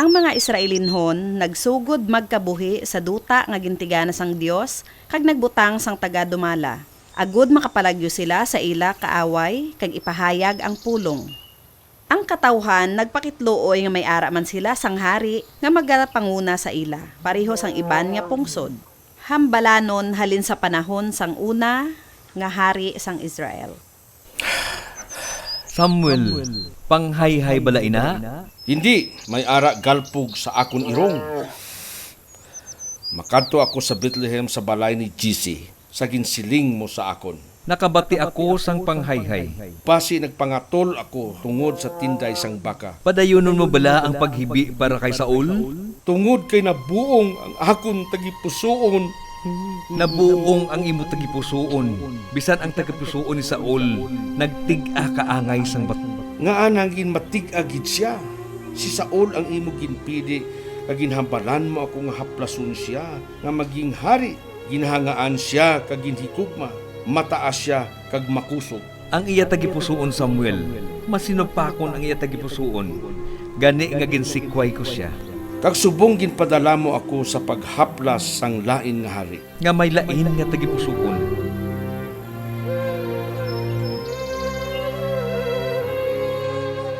Ang mga Israelinhon nagsugod magkabuhi sa duta nga gintigana sang Dios kag nagbutang sang taga dumala. Agud makapalagyo sila sa ila kaaway kag ipahayag ang pulong. Ang katawhan nagpakitlooy nga may ara man sila sang hari nga magapanguna sa ila, pareho sang iban nga pungsod. Hambalanon halin sa panahon sang una nga hari sang Israel. Samuel, panghayhay bala ina? Hindi, may ara galpog sa akon irong. Makadto ako sa Bethlehem sa balay ni Jesse, sa ginsiling mo sa akon. Nakabati ako sang panghayhay. Pasi nagpangatol ako tungod sa tinday sang baka. Padayunon mo bala ang paghibi para kay Saul? Tungod kay nabuong ang akon tagipusoon. Nabuong ang imo tagipusoon. Bisan ang tagipusoon ni Saul, nagtig-a kaangay sang bat. Nga anang matig-agid siya. Si Saul ang imo ginpili, kag ginhambalan mo ako nga haplason siya, nga maging hari. Ginhangaan siya kag ginhikugma, mataas siya kag makusog. Ang iya tagipusoon Samuel, masinupakon ang iya tagipusoon. Gani nga ginsikway ko siya. Kag subong ginpadala mo ako sa paghaplas sang lain nga hari. Nga may lain nga tagipusoon.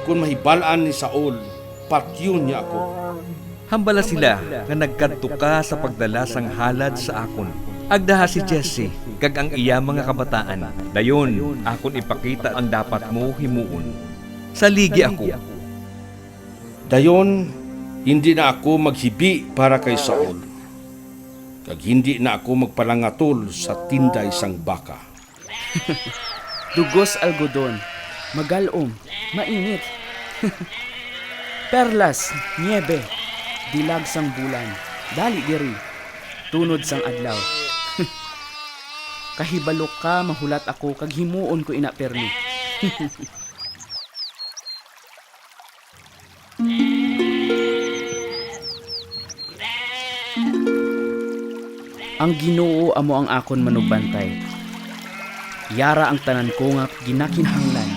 Kung mahibalaan ni Saul, patyon niya ako. Hambala sila nga nagkadto ka sa pagdala sang halad sa akon. Agdaha si Jesse, kag ang iya mga kabataan. Dayon, akon ipakita ang dapat mo himuon. Saligi ako. Dayon, hindi na ako maghibi para kay Saul. Kag hindi na ako magpalangatol sa tinday sang baka. Dugos algodon, magalom, mainit. Perlas, niebe, dilag sang bulan, dali diri, tunod sang adlaw. Kahibalok ka, mahulat ako, kag himuon ko ina permi. Ang Ginoo amo ang akon manugbantay. Yara ang tanan ko nga ginakinahanglan.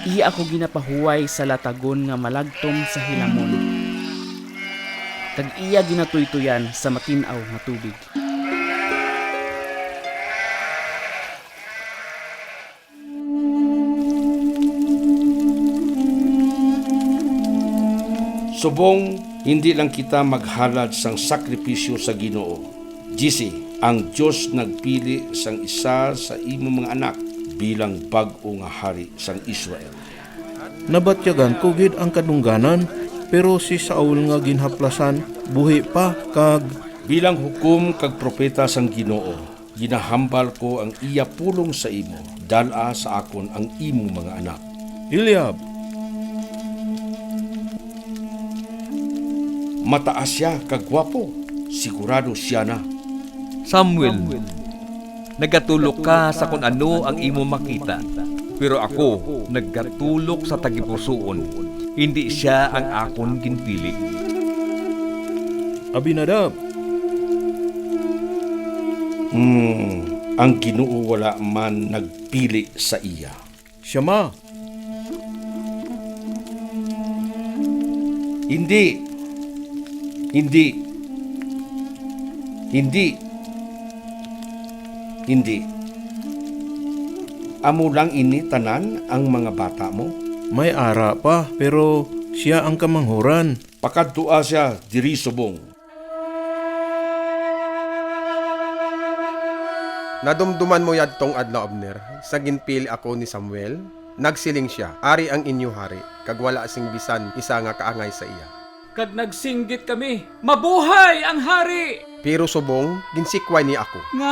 Iya ako ginapahuway sa latagon nga malagtom sa hilamon. Kag iya ginatuytuyan sa matinaw nga tubig. Subong, hindi lang kita maghalad sang sakripisyo sa Ginoo. Jesse, ang Diyos nagpili sang isa sa imo mga anak bilang bag-o nga hari sang Israel. Nabatyagan ko gid ang kadungganan, pero si Saul nga ginhaplasan, buhi pa kag Bilang hukom kag propeta sang Ginoo, ginahambal ko ang iya pulong sa imo, dala sa akon ang imo mga anak. Eliab. Mataas siya kag gwapo, sigurado siya na. Samuel, nagatulok ka sa kung ano ang imo makita. Pero ako, naggatulok sa tagipusoon. Hindi siya ang akon ginpili. Abinadab. Ang Ginoo wala man nagpili sa iya. Shama. Hindi. Amo lang ini tanan ang mga bata mo. May ara pa, pero siya ang kamanghuran. Pakadtua siya diri subong. Nadumduman mo yadtong adlaw Abner, sa ginpili ako ni Samuel, nagsiling siya, ari ang inyo hari, kag wala sing bisan isa nga kaangay sa iya. Kag nagsinggit kami, mabuhay ang hari! Pero subong, ginsikway ni ako, Nga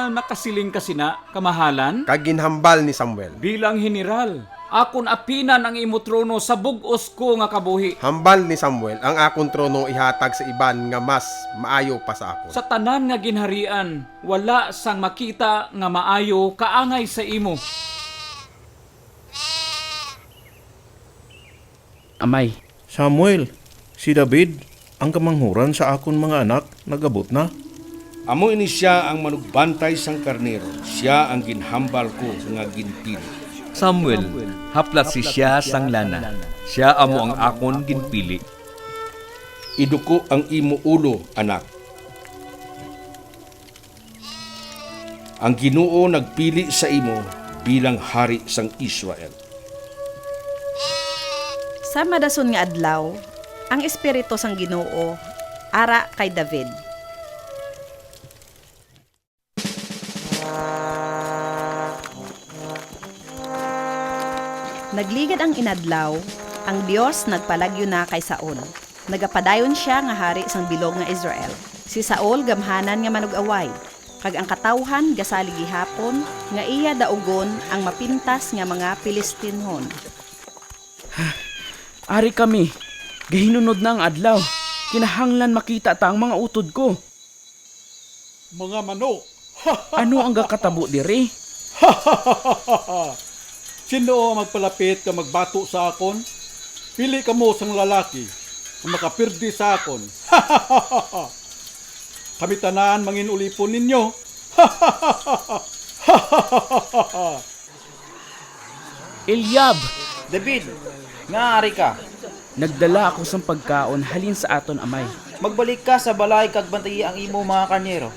nakasiling kasi na, kamahalan, kag ginhambal ni Samuel. bilang general. Akon apinan ang imo trono sa bugos ko nga kabuhi. Hambal ni Samuel ang akong trono ihatag sa iban nga mas maayo pa sa ako. Sa tanan nga ginharian, wala sang makita nga maayo kaangay sa imo. Amay, Samuel, si David, ang kamanghuran sa akon mga anak, nagabot na. Amo ini siya ang manugbantay sang karnero. Siya ang ginhambal ko nga ginpili. Samuel, haplat si siya sang lana. Siya amo ang akon ginpili. Iduko ang imo ulo, anak. Ang Ginoo nagpili sa imo bilang hari sang Israel. Sa madason nga adlaw, ang espiritu sang Ginoo ara kay David. Nagligad ang inadlaw, ang Dios nagpalagyo na kay Saul. Nagapadayon siya nga hari sang bilog nga Israel. Si Saul gamhanan nga manug-away, kag ang katawhan gasali gihapon nga iya daugon ang mapintas nga mga Pilistinhon. Ari kami, gahinunod na ang adlaw. Kinahanglan makita ta ang mga utod ko. Mga manok, Ano ang gakatabo diri? sino ang magpalapit ka magbato sa akon? Pili ka mo sang lalaki kung makapirdi sa akon. Kami tanan mangin ulipon ninyo. Eliab, David, nga ari ka. nagdala ako sang pagkaon halin sa aton amay. Magbalik ka sa balay kag bantayi ang imo mga karnero.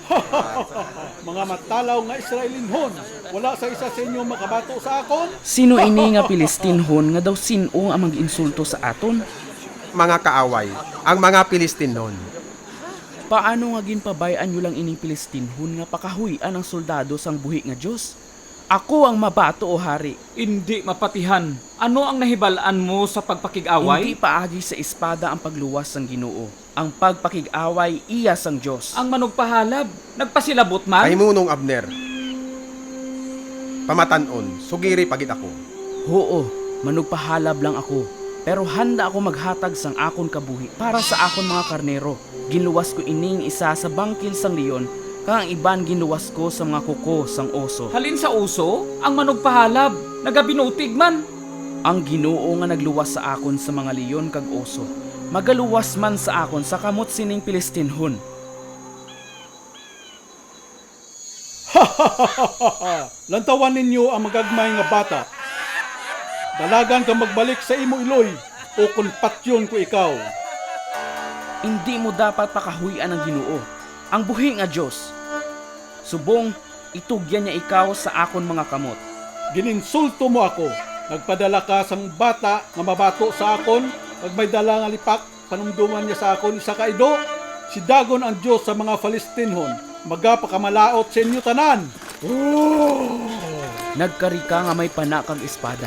Mga matalaw nga Israelinhon, wala sa isa sa inyo makabato sa akon. Sino ini nga Pilistinhon nga daw sinong ang mag-insulto sa aton? Mga kaaway, ang mga Pilistinhon. Paano nga ginpabayan nyo lang ining Pilistinhon nga pakahuyan ang soldado sang buhi nga Diyos? Ako ang mabato o hari. Hindi mapatihan. Ano ang nahibalaan mo sa Hindi pagpakig-away? paagi sa espada ang pagluwas sang Ginoo. Ang pagpakig-away iya sang Diyos. Ang manugpahalab, nagpasilabot man? Ay munong Abner. Pamatanon, sugiri pagit ako. Oo, manugpahalab lang ako. Pero handa ako maghatag sang akon kabuhi para sa akon mga karnero. Ginluwas ko ining isa sa bangkil sang leon, kang ang iban ginluwas ko sa mga kuko sang oso. Halin sa uso, ang manugpahalab, nagabinutig man. Ang Ginoo nga nagluwas sa akon sa mga leon kag oso, magaluwas man sa akon sa kamot sining Pilistinhon. Lantawan ninyo ang magagmay nga bata. Dalagan ka magbalik sa imo iloy o kung patyon ko ikaw. Hindi mo dapat pakahuyan ang Ginoo, ang buhi nga Diyos. Subong, itugyan niya ikaw sa akon mga kamot. Gininsulto mo ako. Nagpadala ka sang bata nga mabato sa akon. Pag may dala nga lipak, panumduman niya sa akon isa ka ido. Si Dagon ang Diyos sa mga Palestinhon. Magapakamalaot sa inyo tanan. Nagkari ka nga may panakang espada.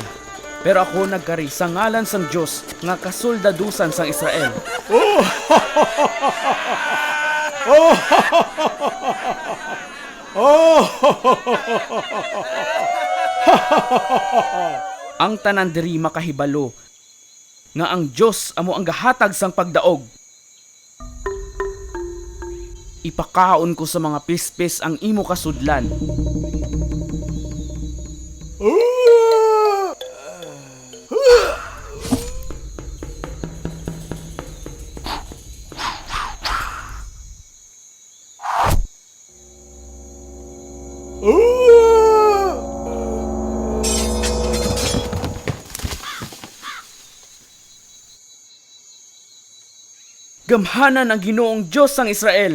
Pero ako nagkari sa ngalan sang Diyos nga kasoldadusan sang Israel. Ang tanan diri makahibalo nga ang Diyos amo ang gahatag sang pagdaog. Ipakaon ko sa mga pispis ang imo kasudlan. Gamhanan ang Ginoong Diyos sang Israel.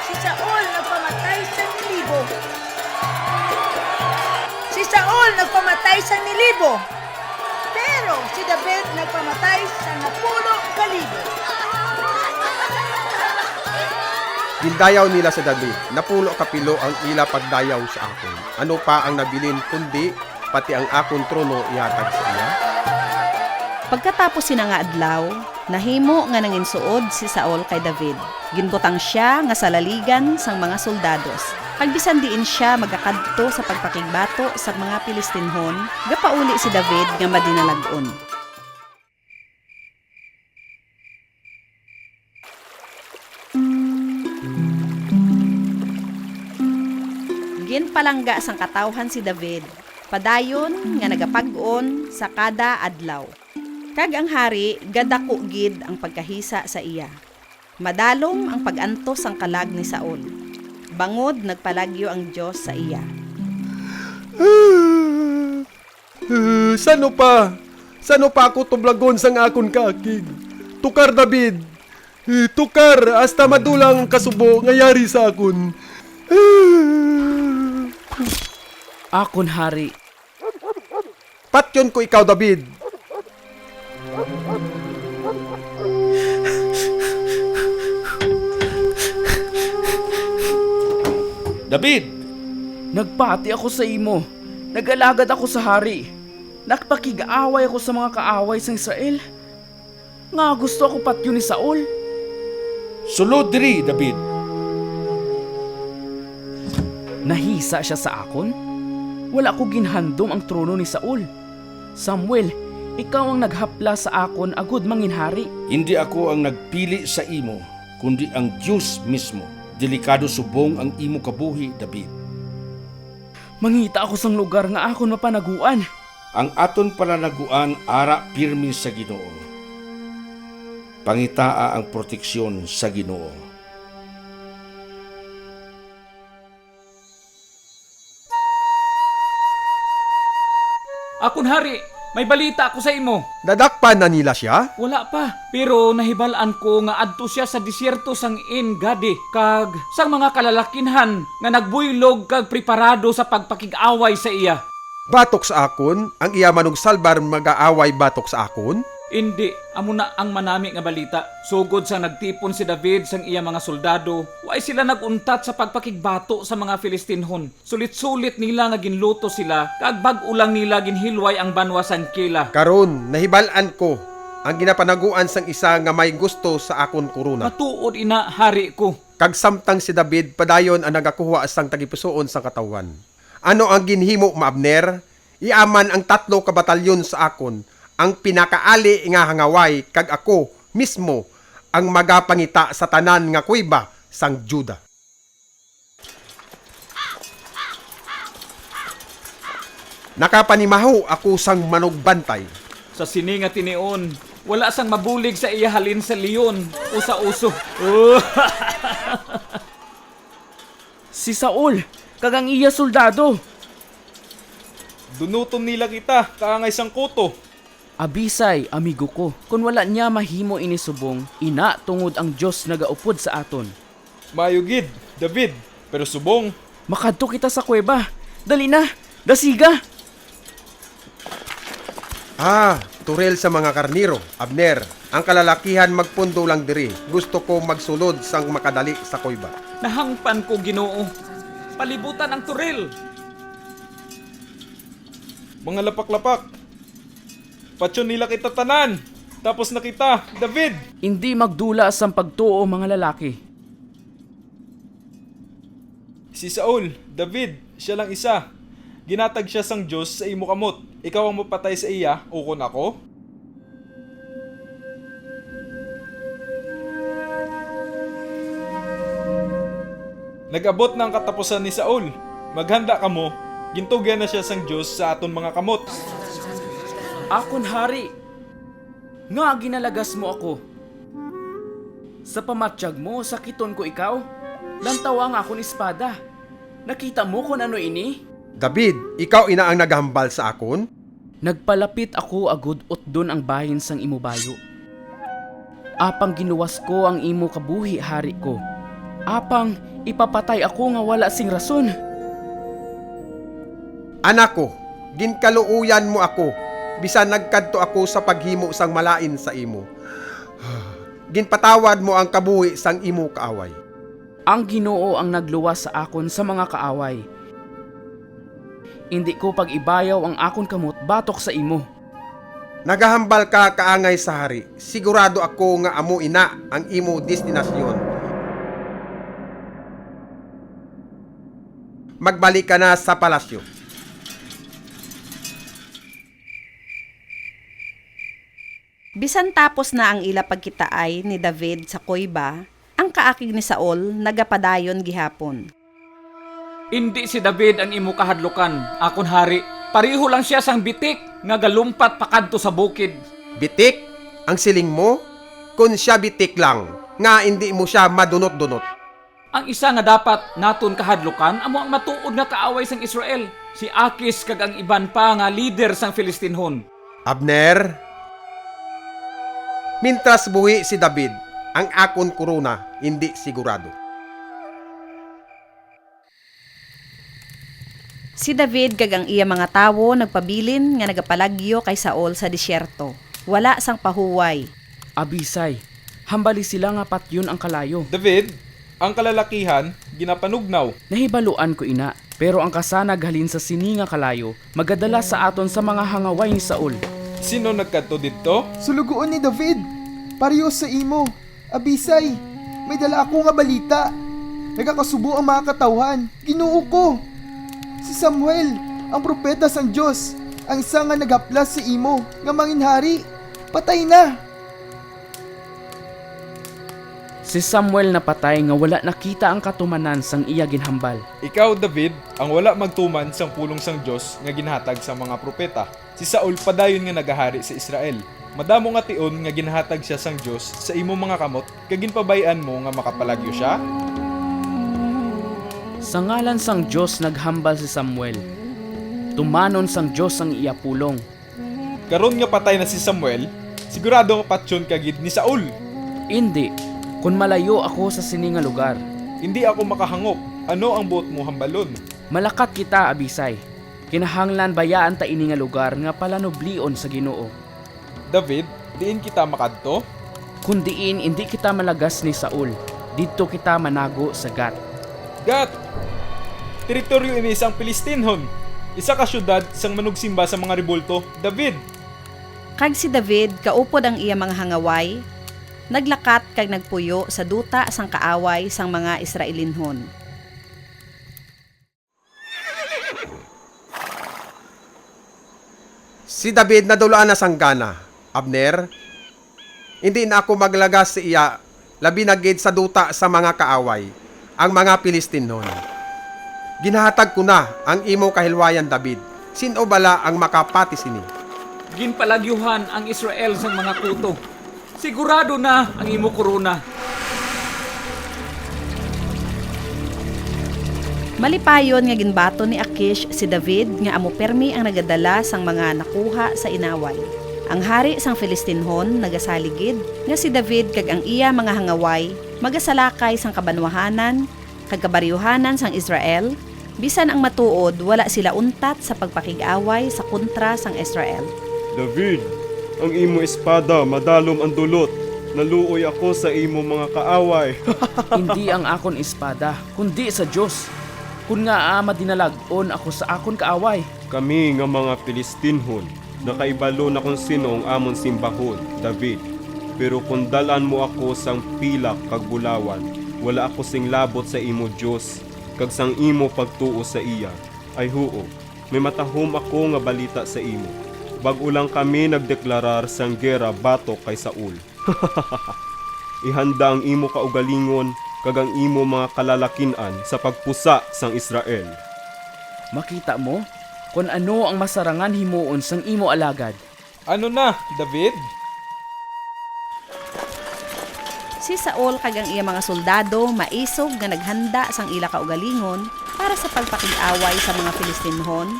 Si Saul nagpamatay sa nilibo. Si Saul nagpamatay sa nilibo. Pero si David nagpamatay sa 10,000. Gindayaw nila sa David, napulo kapilo ang ila pagdayaw sa akon. Ano pa ang nabilin kundi pati ang akon trono ihatag sa iya? Pagkatapos sina nga adlaw, nahimo nga nanginsuod si Saul kay David. Ginbutang siya nga sa laligan sang mga soldados. Pagbisan diin siya magakadto sa pagpakigbato sa mga Pilistinhon, gapauli si David nga madinalagon. Ginpalangga sang katawhan si David, padayon nga nagapag-on sa kada adlaw. Kag ang hari, gadako gid ang pagkahisa sa iya. Madalom ang pag-antos ang kalag ni Saul. Bangod nagpalagyo ang Dios sa iya. Sano pa? Sano pa ako tublagon sang akon kaakig? Tukar David. Tukar hasta madulang kasubo ngayari sa akon. Akon hari, Patyon ko ikaw David. David, nagpati ako sa imo. Nagalagad ako sa hari. Nakpakig-away ako sa mga kaaway sa Israel. Nga gusto ako patyo ni Saul. sulod diri, David. Nahisa siya sa akon? Wala ko ginhandom ang trono ni Saul. Samuel, ikaw ang naghapla sa akon agud manginhari. Hindi ako ang nagpili sa imo, kundi ang Diyos mismo. Delikado subong ang imo kabuhi, David. Mangita ako sang lugar nga akon mapanaguan. Ang aton pananaguan ara pirmi sa Ginoo. Pangitaa ang proteksyon sa Ginoo. Akon hari, may balita ako sa imo. Nadakpan na nila siya? Wala pa, pero nahibalaan ko nga adto siya sa disyerto sang En-Gadi kag sang mga kalalakinhan nga nagbuylog kag preparado sa pagpakig-away sa iya. Batok sa akon, ang iya manog salbar mag-aaway batok sa akon? Hindi, amo na ang manami nga balita. Sugod sa nagtipon si David sang iya mga soldado, way sila naguntat sa pagpakigbato sa mga Filistinhon. Sulit-sulit nila nga ginluto sila, kag bag ulang nila ginhilway ang banwa sang Kila. Karon, nahibalaan ko ang ginapanaguan sang isa nga may gusto sa akon kuruna. Matuod ina, hari ko. Kag samtang si David padayon ang nagakuha sang tagipusoon sa katawan. Ano ang ginhimo, Abner? Iaman ang 3 kabatalyon sa akon, ang pinakaali nga hangaway, kag ako mismo ang magapangita sa tanan nga kuiba sang Juda. Nakapanimaho ako sang manugbantay. Sa sini nga tinion, wala sang mabulig sa iya halin sa leon o sa uso. Oh. Si Saul, kag ang iya soldado. Dunuton nila kita, kaangay sang kuto. Abisay, amigo ko, kung wala niya mahimo inisubong, ina tungod ang Diyos nagaupod sa aton. Mayugid, David, pero subong. Makadto kita sa kuweba. Dali na, dasiga! Turel sa mga karniro. Abner, ang kalalakihan magpundo lang diri. Gusto ko magsulod sang makadali sa kuiba. Nahangpan ko, Ginoo. Palibutan ang turil. Mga lapak-lapak. Patyon nila kita tanan. Tapos na kita, David. Hindi magdula ang pagtuo mga lalaki. Si Saul, David, siya lang isa. Ginatag siya sang Diyos sa imo kamot. Ikaw ang mapatay sa iya, ukon ako? Nag-abot na ang katapusan ni Saul. Maghanda ka mo, gintugyan na siya sang Diyos sa aton mga kamot. Akon hari, nga ginalagas mo ako. Sa pamatsyag mo, sakiton ko ikaw. Lantaw ang akon espada. Nakita mo kung ano ini? David, ikaw ina ang naghambal sa akon? Nagpalapit ako agud utdon ang bahin sang imo bayo. Apang ginuwas ko ang imo kabuhi, hari ko. Apang ipapatay ako nga wala sing rason. Anak ko, ginkaluuyan mo ako. Bisan nagkadto ako sa paghimo sang malain sa imo. Ginpatawad mo ang kabuhi sang imo kaaway. Ang Ginoo ang nagluwas sa akon sa mga kaaway. Hindi ko pag-ibayaw ang akon kamot batok sa imo. Nagahambal ka kaangay sa hari. Sigurado ako nga amo ina ang imo destinasyon. Magbalik ka na sa palasyo. Bisan tapos na ang ila pagkitaay ni David sa kuiba, ang kaakig ni Saul nagapadayon gihapon. Hindi si David ang imo kahadlukan, akon hari. Pareho lang siya sang bitik nga galumpat pakadto sa bukid. Bitik ang siling mo? Kung siya bitik lang, nga hindi mo siya madunot-dunot. Ang isa nga dapat naton kahadlukan amo ang matuod nga kaaway sang Israel. Si Akis kag ang iban pa nga leader sang Filistinhon. Abner, mintras buhi si David, ang akon kuruna hindi sigurado. Si David kag ang iya mga tawo nagpabilin nga nagapalagyo kay Saul sa disyerto. Wala sang pahuway. Abisay, hambali sila nga patyon ang kalayo. David, ang kalalakihan, ginapanugnaw. Nahibaluan ko ina, pero ang kasanag halin sa sini nga kalayo, magadala sa aton sa mga hangaway ni Saul. Sino nagkadto didto? Sulugoon ni David. Pareho sa imo. Abisay, may dala ako nga balita. Nagakasubo ang mga katawhan. Ginoo ko. Si Samuel, ang propeta sang Diyos, ang isa nga naghaplas sa imo, nga manginhari. Patay na. Si Samuel napatay nga wala nakita ang katumanan sang iya ginhambal. Ikaw, David, ang wala magtuman sang pulong sang Diyos nga ginhatag sa mga propeta. Si Saul padayon nga nagahari sa Israel. Madamo nga tion nga ginhatag siya sang Diyos sa imo mga kamot, kag ginpabayan mo nga makapalagyo siya. Sa ngalan sang Diyos naghambal si Samuel. Tumanon sang Diyos ang iya pulong. Karon nga patay na si Samuel, sigurado nga patyon kagid ni Saul. Hindi, kung malayo ako sa sini nga lugar. Hindi ako makahangop. Ano ang buot mo hambalon? Malakat kita, Abisay. Kinahanglan bayaan ta ini nga lugar nga palanublion sa Ginoo. David, diin kita makadto? Kung diin, hindi kita malagas ni Saul. Dito kita manago sa Gat. Gat! Teritoryo ini isang Filistinhon. Isa ka syudad sang manugsimba sa mga rebulto. David! Kag si David kaupod ang iya mga hangaway, naglakat kag nagpuyo sa duta sang kaaway sang mga Israelinhon. Si David nadulaan na sang gana. Abner, hindi na ako maglagas sa iya, labi na gid sa duta sa mga kaaway, ang mga Filistinhon. Ginahatag ko na ang imo kahilwayan, David. Sino bala ang makapati sini? Ginpalagyuhan ang Israel sang mga kuto. Sigurado na ang imo korona. Malipayon nga ginbato ni Akish si David nga amo permi ang nagadala sang mga nakuha sa inaway. Ang hari sang Filistinhon nagasaligid nga si David kag ang iya mga hangaway magasalakay sang kabanwahanan kag kabaryuhanan sang Israel, bisan ang matuod wala sila untat sa pagpakig-away sa kontra sang Israel. David, ang imo espada madalom ang dulot. Naluoy ako sa imo mga kaaway. Hindi ang akon espada, kundi sa Diyos. Kung nga madinalag-on ako sa akon kaaway. Kami nga mga Filistinhon, nakaibalo na kung sino ang amon simbahon, David. Pero kung dalan mo ako sang pilak kag bulawan, wala ako sing labot sa imo Diyos, kag sang imo pagtuo sa iya. Ay huo, may matahom ako nga balita sa imo. Bago lang kami nagdeklarar sang gera batok kay Saul. Ihanda ang imo kaugalingon kag ang imo mga kalalakinan sa pagpusa sang Israel. Makita mo kung ano ang masarangan himuon sang imo alagad. Ano na, David? Si Saul kag ang iya mga soldado maisog nga naghanda sang ila kaugalingon para sa pagpakig-away sa mga Filistinhon.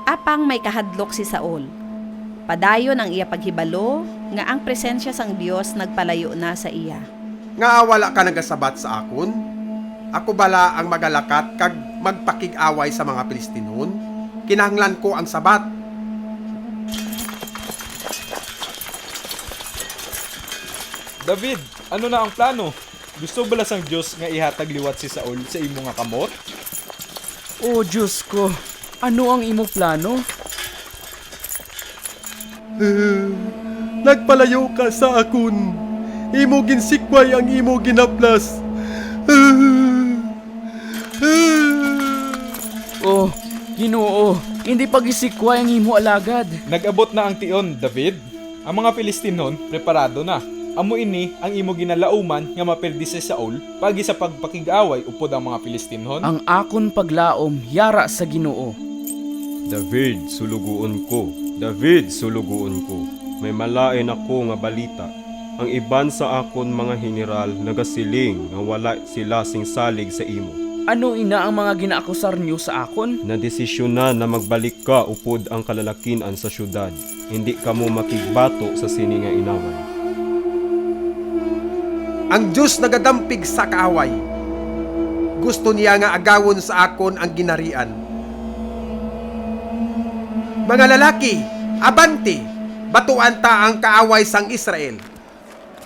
Apang may kahadlok si Saul. Padayon ang iya paghibalo nga ang presensya sang Dios nagpalayo na sa iya. Nga wala ka nagasabat sa akon? Ako bala ang magalakat kag magpakig-away sa mga Filistinhon? Kinahanglan ko ang sabat. David, ano na ang plano? Gusto bala sang Diyos nga ihatag liwat si Saul sa imo nga kamot? Oh Diyos ko, ano ang imo plano? Nagpalayo ka sa akon. Imo ginsikway ang imo ginaplas. Oh, Ginoo, hindi pagisikway ang imo alagad. Nag-abot na ang tion, David. Ang mga Filistinhon preparado na. Amo ini ang imo ginalauman nga mapildi si Saul pagi sa pagpakig-away upod ang mga Filistinhon. Ang akon paglaom yara sa Ginoo. David, suluguon ko. David, suluguon ko. may malain ako nga balita. Ang iban sa akon mga general nagasiling nga wala sila singsalig sa imo. Ano ina ang mga ginaakusar niyo sa akon? Na desisyon na magbalik ka upod ang kalalakinan sa syudad. Hindi ka mo makigbato sa sini nga inawan. Ang Diyos nagadampig sa kaaway. Gusto niya nga agawon sa akon ang ginarian. Mga lalaki, abante, batuan ta ang kaaway sang Israel,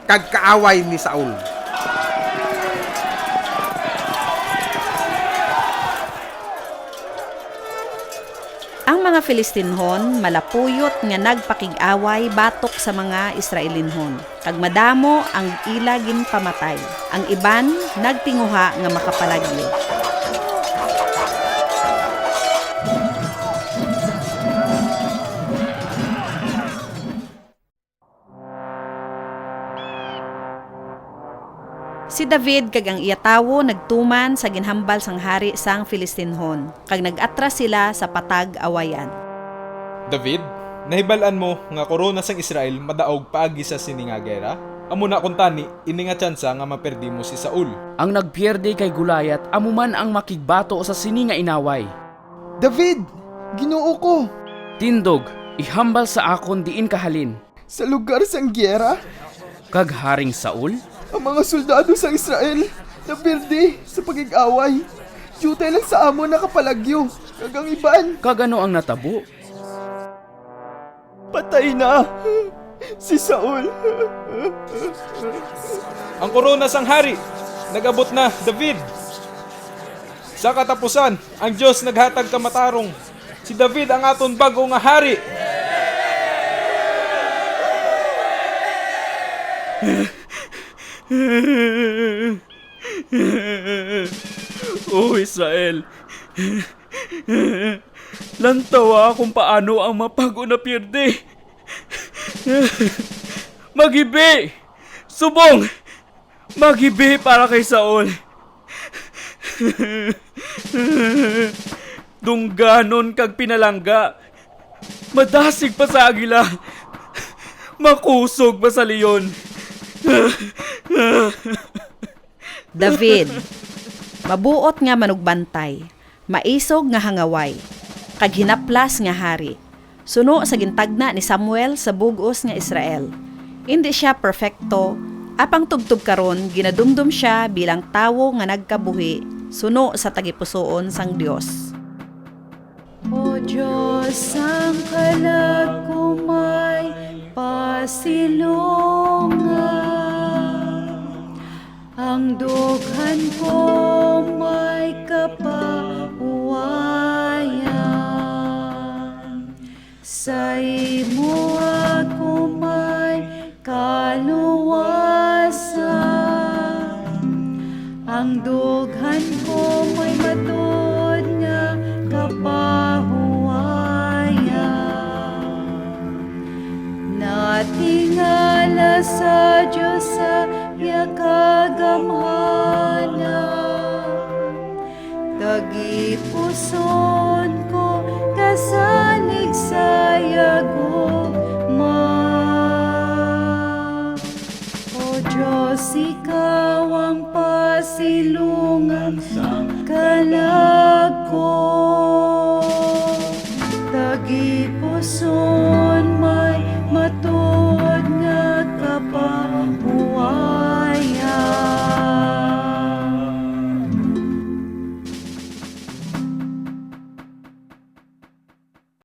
kag kaaway ni Saul. Ang mga Filistinhon malapuyot nga nagpakig-away batok sa mga Israelinhon. Kag madamo ang ilagin pamatay. Ang iban nagtinguha nga makapalagyo. Si David kag ang iya tawo nagtuman sa ginhambal sang hari sang Filistinhon, kag nag-atras sila sa patag awayan. David, nahibalaan mo nga korona sang Israel madaog paagi sa sini nga gera? Amo na kuntani, ini nga tsansa nga maperdi mo si Saul. Ang nagpierde kay Gulayat, amuman ang makigbato sa sini nga inaway. David, Ginoo ko, Tindog, ihambal sa akon diin kahalin. sa lugar sang gyera, Kag Haring Saul, ang mga soldado sa Israel napirdi sa pagig-away. Jutay lang sa amon nakapalagyo, kag ang iban kagano ang natabo? patay na. Si Saul. Ang korona sang hari, nag-abot na, David. Sa katapusan, ang Diyos naghatag kamatarong. Si David ang aton bago nga hari. Oh Israel, lantawa kung paano ang mapago na pierde. Magibi! Subong! Magibi para kay Saul. Dungganon kag pinalangga. Madasig pa sa agila. Makusog pa sa leon. David, mabuot nga manugbantay, maisog nga hangaway, kag hinaplas nga hari. Suno sa gintagna ni Samuel sa bugos nga Israel. Hindi siya perfecto, apang tubtub karon ginadumdum siya bilang tawo nga nagkabuhi, suno sa tagipusoon sang Dios. O Diyos, ang kalag ko may pasilungan, ang dughan ko may kapahuwayan, sa imo ako may kaluwasan, ang dughan ko may matod nga kapahuwayan. Natingala sa Diyos sa iya kagamhanan, tagipuson ko kasalig sa yagugma. O Diyos, ikaw ang pasilungan sa kalag ko.